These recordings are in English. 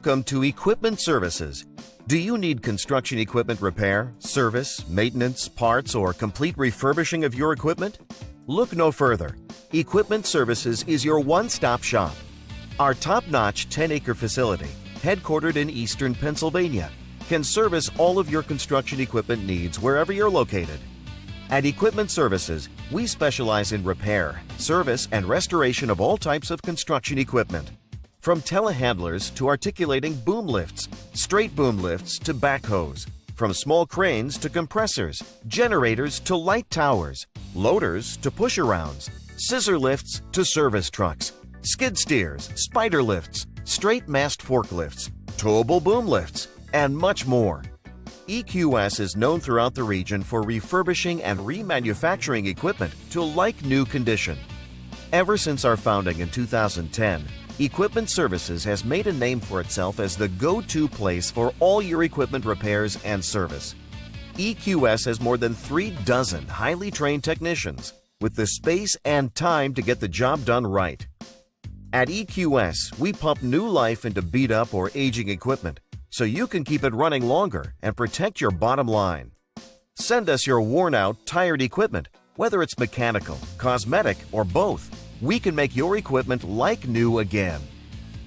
Welcome to Equipment Services. Do you need construction equipment repair, service, maintenance, parts, or complete refurbishing of your equipment? Look no further. Equipment Services is your one-stop shop. Our top-notch 10-acre facility, headquartered in eastern Pennsylvania, can service all of your construction equipment needs wherever you're located. At Equipment Services, we specialize in repair, service, and restoration of all types of construction equipment. From telehandlers to articulating boom lifts, straight boom lifts to backhoes, from small cranes to compressors, generators to light towers, loaders to push-arounds, scissor lifts to service trucks, skid steers, spider lifts, straight mast forklifts, towable boom lifts, and much more. EQS is known throughout the region for refurbishing and remanufacturing equipment to like-new condition. Ever since our founding in 2010, Equipment Services has made a name for itself as the go-to place for all your equipment repairs and service. EQS has more than 36 highly trained technicians with the space and time to get the job done right. At EQS, we pump new life into beat-up or aging equipment so you can keep it running longer and protect your bottom line. Send us your worn-out, tired equipment, whether it's mechanical, cosmetic, or both. We can make your equipment like new again.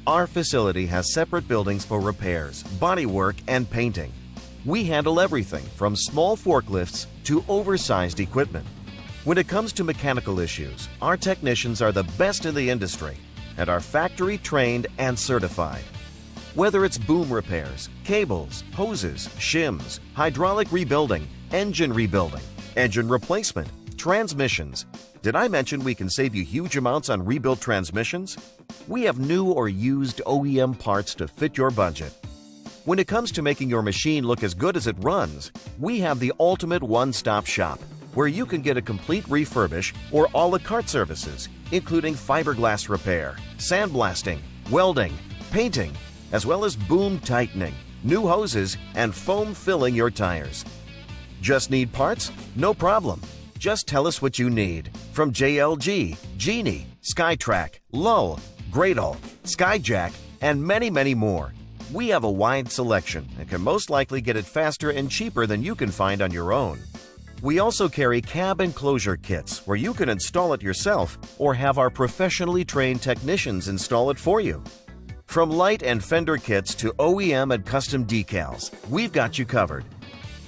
Our facility has separate buildings for repairs, bodywork, and painting. We handle everything from small forklifts to oversized equipment. When it comes to mechanical issues, our technicians are the best in the industry and are factory trained and certified. Whether it's boom repairs, cables, hoses, shims, hydraulic rebuilding, engine replacement, transmissions. Did I mention we can save you huge amounts on rebuilt transmissions? We have new or used OEM parts to fit your budget. When it comes to making your machine look as good as it runs, we have the ultimate one-stop shop where you can get a complete refurbish or a la carte services, including fiberglass repair, sandblasting, welding, painting, as well as boom tightening, new hoses, and foam filling your tires. Just need parts? No problem. Just tell us what you need. From JLG, Genie, SkyTrack, Lull, Gradle, Skyjack, and many, many more. We have a wide selection and can most likely get it faster and cheaper than you can find on your own. We also carry cab enclosure kits where you can install it yourself or have our professionally trained technicians install it for you. From light and fender kits to OEM and custom decals, we've got you covered.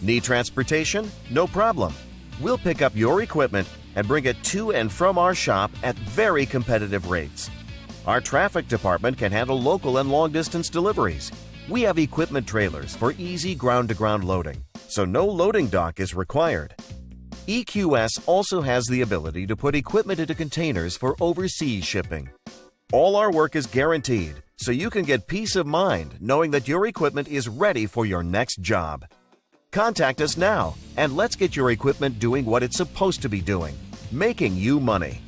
Need transportation? No problem. We'll pick up your equipment and bring it to and from our shop at very competitive rates. Our traffic department can handle local and long-distance deliveries. We have equipment trailers for easy ground-to-ground loading, so no loading dock is required. EQS also has the ability to put equipment into containers for overseas shipping. All our work is guaranteed, so you can get peace of mind knowing that your equipment is ready for your next job. Contact us now and let's get your equipment doing what it's supposed to be doing, making you money.